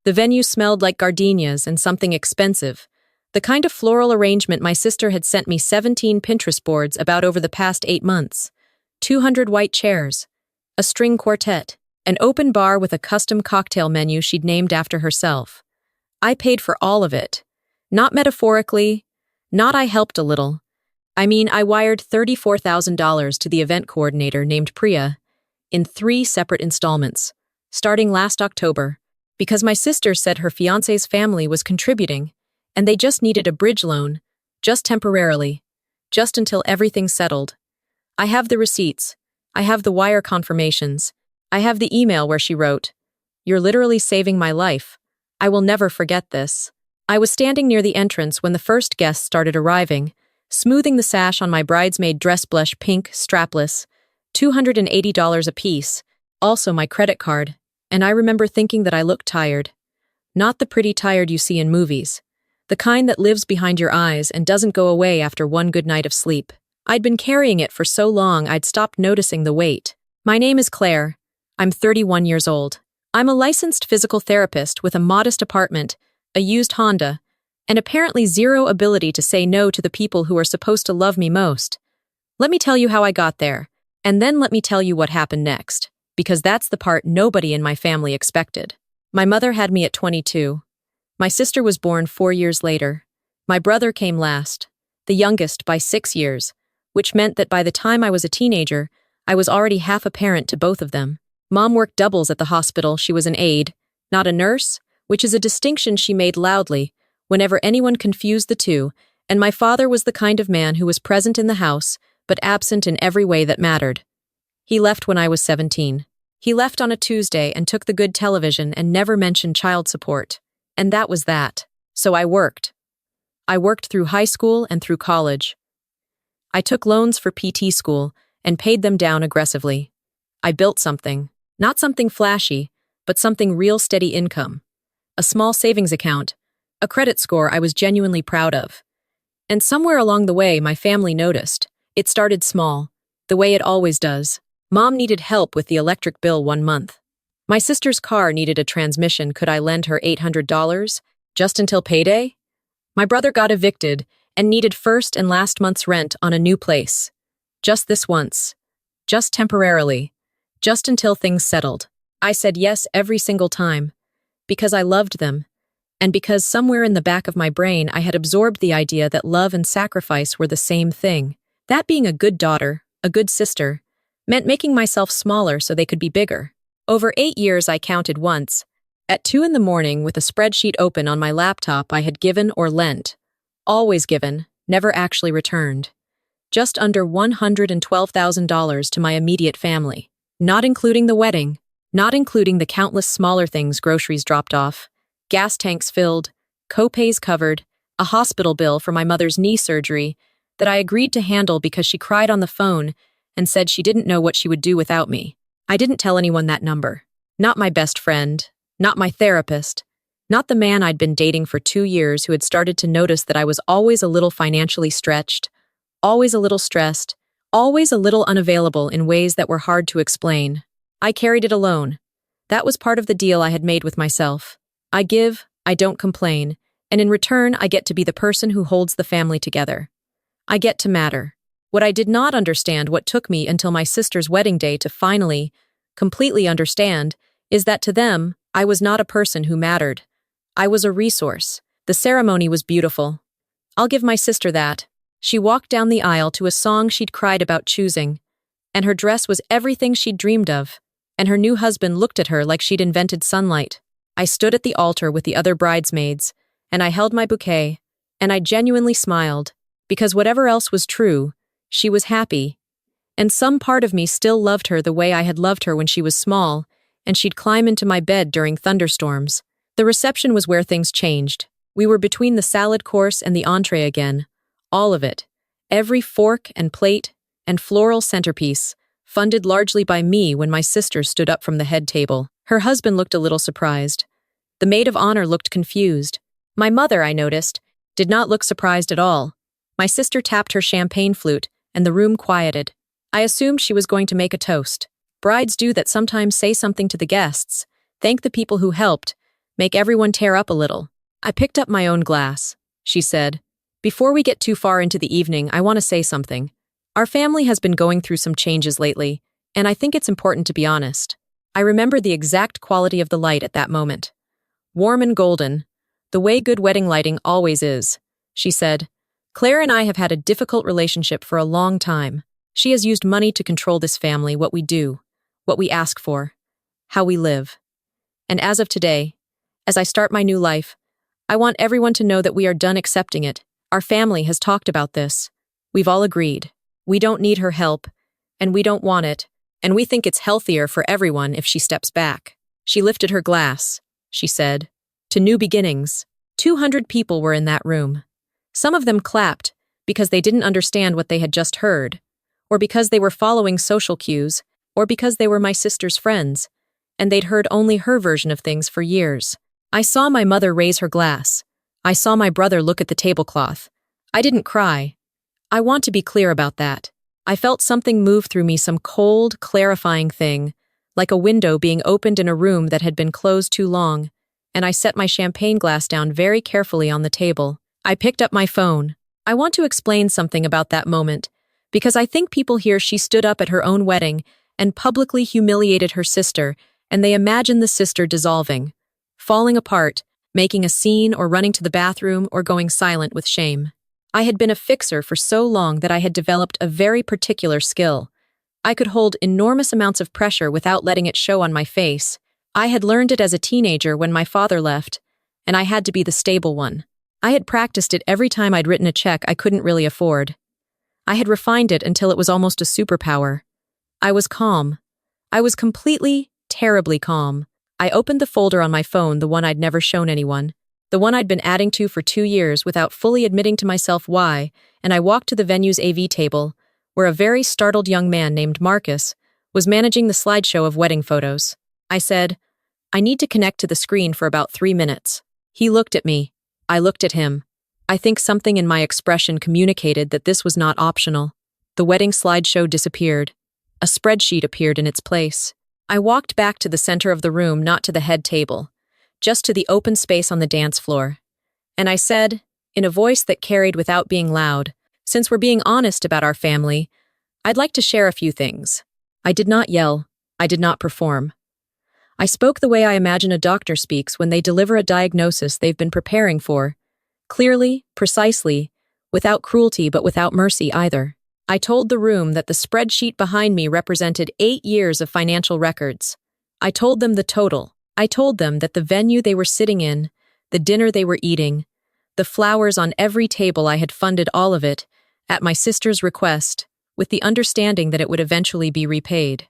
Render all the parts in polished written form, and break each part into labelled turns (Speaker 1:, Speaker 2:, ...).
Speaker 1: The venue smelled like gardenias and something expensive. The kind of floral arrangement my sister had sent me 17 Pinterest boards about over the past 8 months. 200 white chairs, a string quartet, an open bar with a custom cocktail menu she'd named after herself. I paid for all of it. Not metaphorically, not I helped a little. I mean, I wired $34,000 to the event coordinator named Priya in 3 separate installments, starting last October, because my sister said her fiancé's family was contributing, and they just needed a bridge loan, just temporarily, just until everything settled. I have the receipts. I have the wire confirmations. I have the email where she wrote, "You're literally saving my life. I will never forget this." I was standing near the entrance when the first guests started arriving, smoothing the sash on my bridesmaid dress blush pink, strapless, $280 apiece, also my credit card, and I remember thinking that I looked tired. Not the pretty tired you see in movies. The kind that lives behind your eyes and doesn't go away after one good night of sleep. I'd been carrying it for so long I'd stopped noticing the weight. My name is Claire. I'm 31 years old. I'm a licensed physical therapist with a modest apartment, a used Honda, and apparently zero ability to say no to the people who are supposed to love me most. Let me tell you how I got there, and then let me tell you what happened next, because that's the part nobody in my family expected. My mother had me at 22. My sister was born 4 years later. My brother came last, the youngest by 6 years, which meant that by the time I was a teenager, I was already half a parent to both of them. Mom worked doubles at the hospital. She was an aide, not a nurse, which is a distinction she made loudly whenever anyone confused the two, and my father was the kind of man who was present in the house, but absent in every way that mattered. He left when I was 17. He left on a Tuesday and took the good television and never mentioned child support. And that was that. So I worked. I worked through high school and through college. I took loans for PT school and paid them down aggressively. I built something. Not something flashy, but something real steady income. A small savings account, a credit score I was genuinely proud of. And somewhere along the way, my family noticed. It started small, the way it always does. Mom needed help with the electric bill one month. My sister's car needed a transmission. Could I lend her $800 just until payday? My brother got evicted and needed first and last month's rent on a new place. Just this once. Just temporarily. Just until things settled. I said yes every single time. Because I loved them. And because somewhere in the back of my brain I had absorbed the idea that love and sacrifice were the same thing. That being a good daughter, a good sister, meant making myself smaller so they could be bigger. Over 8 years I counted once. At 2 a.m. with a spreadsheet open on my laptop I had given or lent. Always given, never actually returned. Just under $112,000 to my immediate family. Not including the wedding. Not including the countless smaller things: groceries dropped off, gas tanks filled, co-pays covered, a hospital bill for my mother's knee surgery that I agreed to handle because she cried on the phone and said she didn't know what she would do without me. I didn't tell anyone that number. Not my best friend, not my therapist, not the man I'd been dating for 2 years who had started to notice that I was always a little financially stretched, always a little stressed, always a little unavailable in ways that were hard to explain. I carried it alone. That was part of the deal I had made with myself. I give, I don't complain, and in return I get to be the person who holds the family together. I get to matter. What I did not understand, what took me until my sister's wedding day to finally, completely understand, is that to them, I was not a person who mattered. I was a resource. The ceremony was beautiful. I'll give my sister that. She walked down the aisle to a song she'd cried about choosing, and her dress was everything she'd dreamed of. And her new husband looked at her like she'd invented sunlight. I stood at the altar with the other bridesmaids, and I held my bouquet, and I genuinely smiled, because whatever else was true, she was happy. And some part of me still loved her the way I had loved her when she was small, and she'd climb into my bed during thunderstorms. The reception was where things changed. We were between the salad course and the entree again. All of it. Every fork and plate and floral centerpiece, funded largely by me when my sister stood up from the head table. Her husband looked a little surprised. The maid of honor looked confused. My mother, I noticed, did not look surprised at all. My sister tapped her champagne flute, and the room quieted. I assumed she was going to make a toast. Brides do that, sometimes say something to the guests, thank the people who helped, make everyone tear up a little. I picked up my own glass. She said, "Before we get too far into the evening, I want to say something. Our family has been going through some changes lately, and I think it's important to be honest." I remember the exact quality of the light at that moment. Warm and golden, the way good wedding lighting always is. She said, "Claire and I have had a difficult relationship for a long time. She has used money to control this family, what we do, what we ask for, how we live. And as of today, as I start my new life, I want everyone to know that we are done accepting it. Our family has talked about this. We've all agreed. We don't need her help, and we don't want it, and we think it's healthier for everyone if she steps back." She lifted her glass. She said, "To new beginnings." 200 people were in that room. Some of them clapped because they didn't understand what they had just heard, or because they were following social cues, or because they were my sister's friends, and they'd heard only her version of things for years. I saw my mother raise her glass. I saw my brother look at the tablecloth. I didn't cry. I want to be clear about that. I felt something move through me, some cold, clarifying thing, like a window being opened in a room that had been closed too long, and I set my champagne glass down very carefully on the table. I picked up my phone. I want to explain something about that moment, because I think people hear she stood up at her own wedding and publicly humiliated her sister, and they imagine the sister dissolving, falling apart, making a scene or running to the bathroom or going silent with shame. I had been a fixer for so long that I had developed a very particular skill. I could hold enormous amounts of pressure without letting it show on my face. I had learned it as a teenager when my father left, and I had to be the stable one. I had practiced it every time I'd written a check I couldn't really afford. I had refined it until it was almost a superpower. I was calm. I was completely, terribly calm. I opened the folder on my phone, the one I'd never shown anyone, the one I'd been adding to for 2 years without fully admitting to myself why, and I walked to the venue's AV table, where a very startled young man named Marcus was managing the slideshow of wedding photos. I said, "I need to connect to the screen for about 3 minutes." He looked at me. I looked at him. I think something in my expression communicated that this was not optional. The wedding slideshow disappeared. A spreadsheet appeared in its place. I walked back to the center of the room, not to the head table, just to the open space on the dance floor. And I said, in a voice that carried without being loud, "Since we're being honest about our family, I'd like to share a few things." I did not yell. I did not perform. I spoke the way I imagine a doctor speaks when they deliver a diagnosis they've been preparing for. Clearly, precisely, without cruelty but without mercy either. I told the room that the spreadsheet behind me represented 8 years of financial records. I told them the total. I told them that the venue they were sitting in, the dinner they were eating, the flowers on every table, I had funded all of it, at my sister's request, with the understanding that it would eventually be repaid.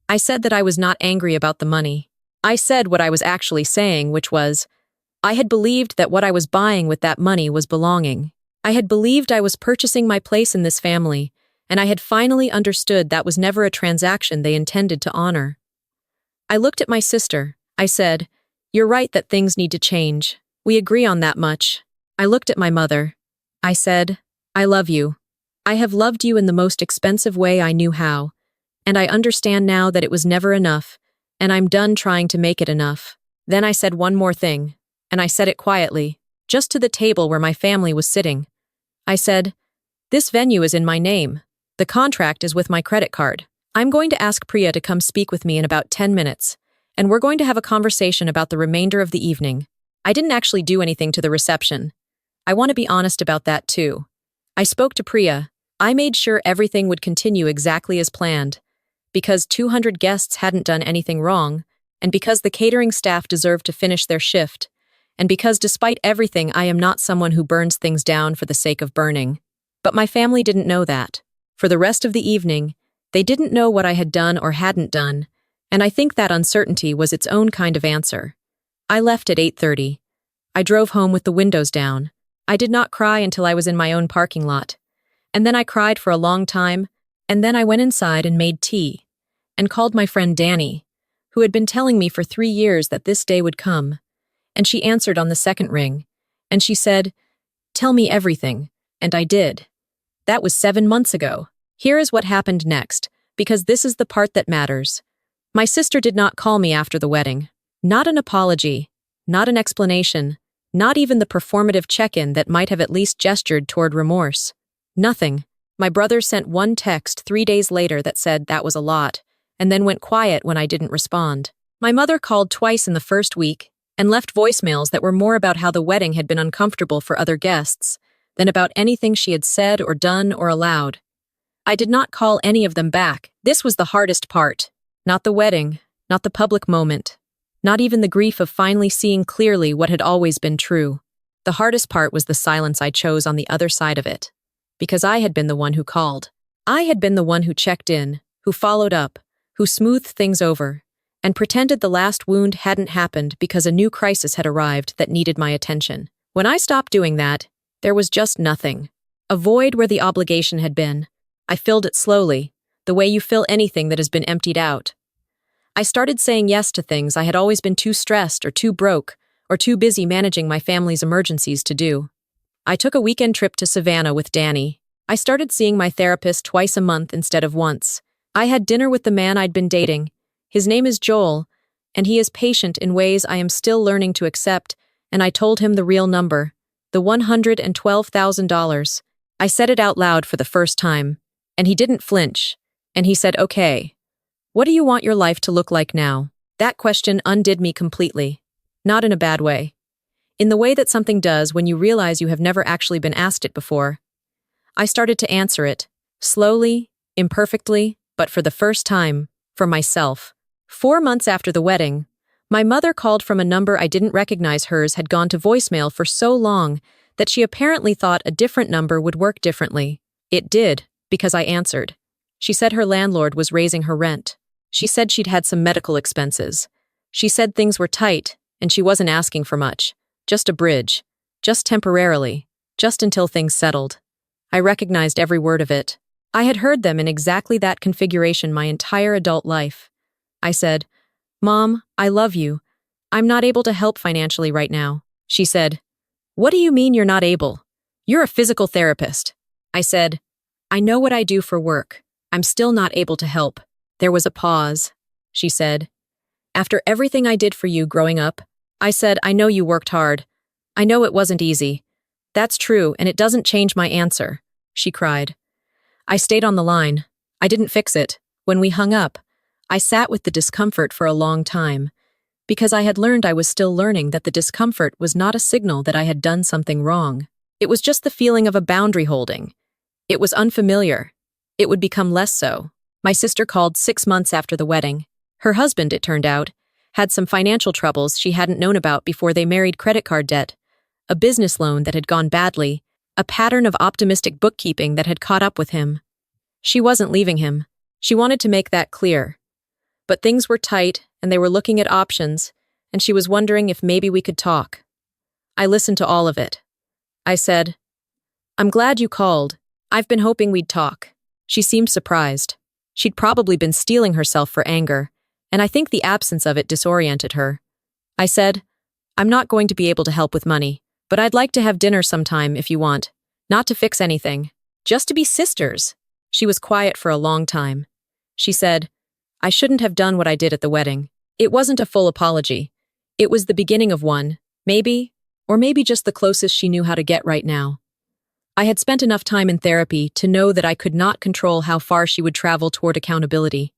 Speaker 1: I said that I was not angry about the money. I said what I was actually saying, which was, I had believed that what I was buying with that money was belonging. I had believed I was purchasing my place in this family, and I had finally understood that was never a transaction they intended to honor. I looked at my sister. I said, "You're right that things need to change. We agree on that much." I looked at my mother. I said, "I love you. I have loved you in the most expensive way I knew how, and I understand now that it was never enough, and I'm done trying to make it enough." Then I said one more thing, and I said it quietly, just to the table where my family was sitting. I said, "This venue is in my name. The contract is with my credit card. I'm going to ask Priya to come speak with me in about 10 minutes, and we're going to have a conversation about the remainder of the evening." I didn't actually do anything to the reception. I want to be honest about that too. I spoke to Priya. I made sure everything would continue exactly as planned, because 200 guests hadn't done anything wrong, and because the catering staff deserved to finish their shift, and because despite everything I am not someone who burns things down for the sake of burning. But my family didn't know that. For the rest of the evening, they didn't know what I had done or hadn't done, and I think that uncertainty was its own kind of answer. I left at 8:30. I drove home with the windows down. I did not cry until I was in my own parking lot. And then I cried for a long time, and then I went inside and made tea, and called my friend Danny, who had been telling me for 3 years that this day would come. And she answered on the second ring, and she said, "Tell me everything," and I did. That was 7 months ago. Here is what happened next, because this is the part that matters. My sister did not call me after the wedding. Not an apology. Not an explanation. Not even the performative check-in that might have at least gestured toward remorse. Nothing. My brother sent one text 3 days later that said that was a lot, and then went quiet when I didn't respond. My mother called twice in the first week and left voicemails that were more about how the wedding had been uncomfortable for other guests than about anything she had said or done or allowed. I did not call any of them back. This was the hardest part. Not the wedding, not the public moment, not even the grief of finally seeing clearly what had always been true. The hardest part was the silence I chose on the other side of it. Because I had been the one who called. I had been the one who checked in, who followed up, who smoothed things over, and pretended the last wound hadn't happened because a new crisis had arrived that needed my attention. When I stopped doing that, there was just nothing. A void where the obligation had been. I filled it slowly, the way you fill anything that has been emptied out. I started saying yes to things I had always been too stressed or too broke or too busy managing my family's emergencies to do. I took a weekend trip to Savannah with Danny. I started seeing my therapist twice a month instead of once. I had dinner with the man I'd been dating. His name is Joel, and he is patient in ways I am still learning to accept, and I told him the real number, the $112,000. I said it out loud for the first time, and he didn't flinch, and he said, "Okay. What do you want your life to look like now?" That question undid me completely. Not in a bad way. In the way that something does when you realize you have never actually been asked it before. I started to answer it, slowly, imperfectly, but for the first time, for myself. 4 months after the wedding, my mother called from a number I didn't recognize. Hers had gone to voicemail for so long that she apparently thought a different number would work differently. It did, because I answered. She said her landlord was raising her rent. She said she'd had some medical expenses. She said things were tight, and she wasn't asking for much. Just a bridge. Just temporarily. Just until things settled. I recognized every word of it. I had heard them in exactly that configuration my entire adult life. I said, "Mom, I love you. I'm not able to help financially right now." She said, "What do you mean you're not able? You're a physical therapist." I said, "I know what I do for work. I'm still not able to help." There was a pause. She said, "After everything I did for you growing up," I said, "I know you worked hard. I know it wasn't easy." "That's true, and it doesn't change my answer," she cried. I stayed on the line. I didn't fix it. When we hung up, I sat with the discomfort for a long time, because I had learned I was still learning that the discomfort was not a signal that I had done something wrong. It was just the feeling of a boundary holding. It was unfamiliar. It would become less so. My sister called 6 months after the wedding. Her husband, it turned out, had some financial troubles she hadn't known about before they married: credit card debt, a business loan that had gone badly, a pattern of optimistic bookkeeping that had caught up with him. She wasn't leaving him. She wanted to make that clear. But things were tight, and they were looking at options, and she was wondering if maybe we could talk. I listened to all of it. I said, "I'm glad you called. I've been hoping we'd talk." She seemed surprised. She'd probably been steeling herself for anger, and I think the absence of it disoriented her. I said, "I'm not going to be able to help with money, but I'd like to have dinner sometime if you want. Not to fix anything. Just to be sisters." She was quiet for a long time. She said, "I shouldn't have done what I did at the wedding." It wasn't a full apology. It was the beginning of one, maybe, or maybe just the closest she knew how to get right now. I had spent enough time in therapy to know that I could not control how far she would travel toward accountability.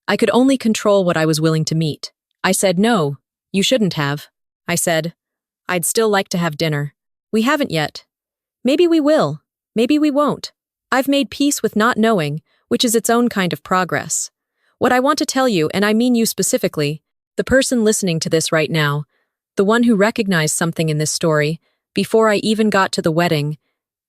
Speaker 1: I could only control what I was willing to meet. I said, "No, you shouldn't have." I said, "I'd still like to have dinner. We haven't yet. Maybe we will. Maybe we won't. I've made peace with not knowing, which is its own kind of progress. What I want to tell you, and I mean you specifically, the person listening to this right now, the one who recognized something in this story, before I even got to the wedding,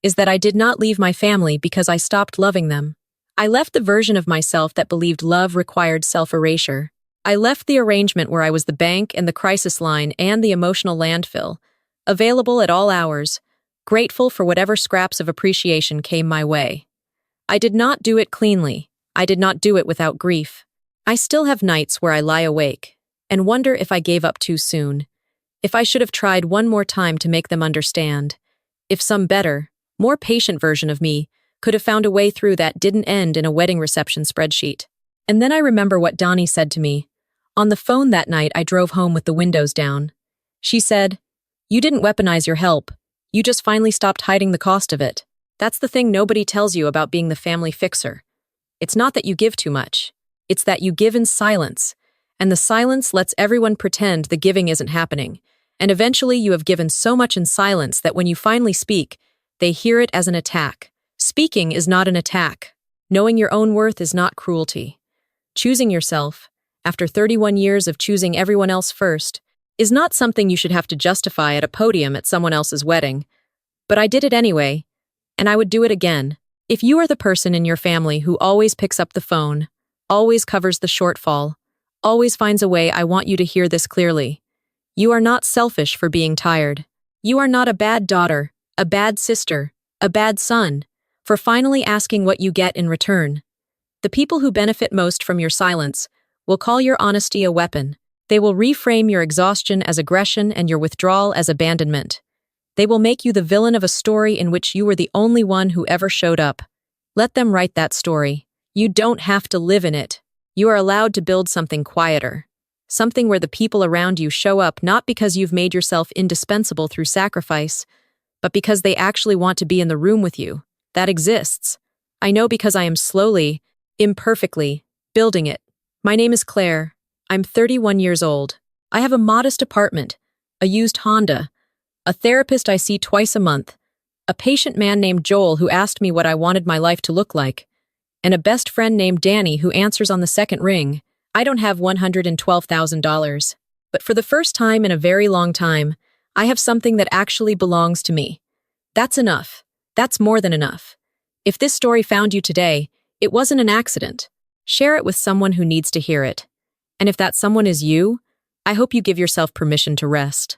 Speaker 1: is that I did not leave my family because I stopped loving them. I left the version of myself that believed love required self-erasure. I left the arrangement where I was the bank and the crisis line and the emotional landfill, available at all hours, grateful for whatever scraps of appreciation came my way. I did not do it cleanly. I did not do it without grief. I still have nights where I lie awake and wonder if I gave up too soon, if I should have tried one more time to make them understand, if some better, more patient version of me could have found a way through that didn't end in a wedding reception spreadsheet. And then I remember what Donnie said to me. On the phone that night, I drove home with the windows down. She said, "You didn't weaponize your help. You just finally stopped hiding the cost of it." That's the thing nobody tells you about being the family fixer. It's not that you give too much. It's that you give in silence. And the silence lets everyone pretend the giving isn't happening. And eventually you have given so much in silence that when you finally speak, they hear it as an attack. Speaking is not an attack. Knowing your own worth is not cruelty. Choosing yourself, after 31 years of choosing everyone else first, is not something you should have to justify at a podium at someone else's wedding. But I did it anyway, and I would do it again. If you are the person in your family who always picks up the phone, always covers the shortfall, always finds a way, I want you to hear this clearly. You are not selfish for being tired. You are not a bad daughter, a bad sister, a bad son, for finally asking what you get in return. The people who benefit most from your silence will call your honesty a weapon. They will reframe your exhaustion as aggression and your withdrawal as abandonment. They will make you the villain of a story in which you were the only one who ever showed up. Let them write that story. You don't have to live in it. You are allowed to build something quieter. Something where the people around you show up not because you've made yourself indispensable through sacrifice, but because they actually want to be in the room with you. That exists. I know because I am slowly, imperfectly, building it. My name is Claire. I'm 31 years old. I have a modest apartment, a used Honda, a therapist I see twice a month, a patient man named Joel who asked me what I wanted my life to look like, and a best friend named Danny who answers on the second ring. I don't have $112,000, but for the first time in a very long time, I have something that actually belongs to me. That's enough. That's more than enough. If this story found you today, it wasn't an accident. Share it with someone who needs to hear it. And if that someone is you, I hope you give yourself permission to rest.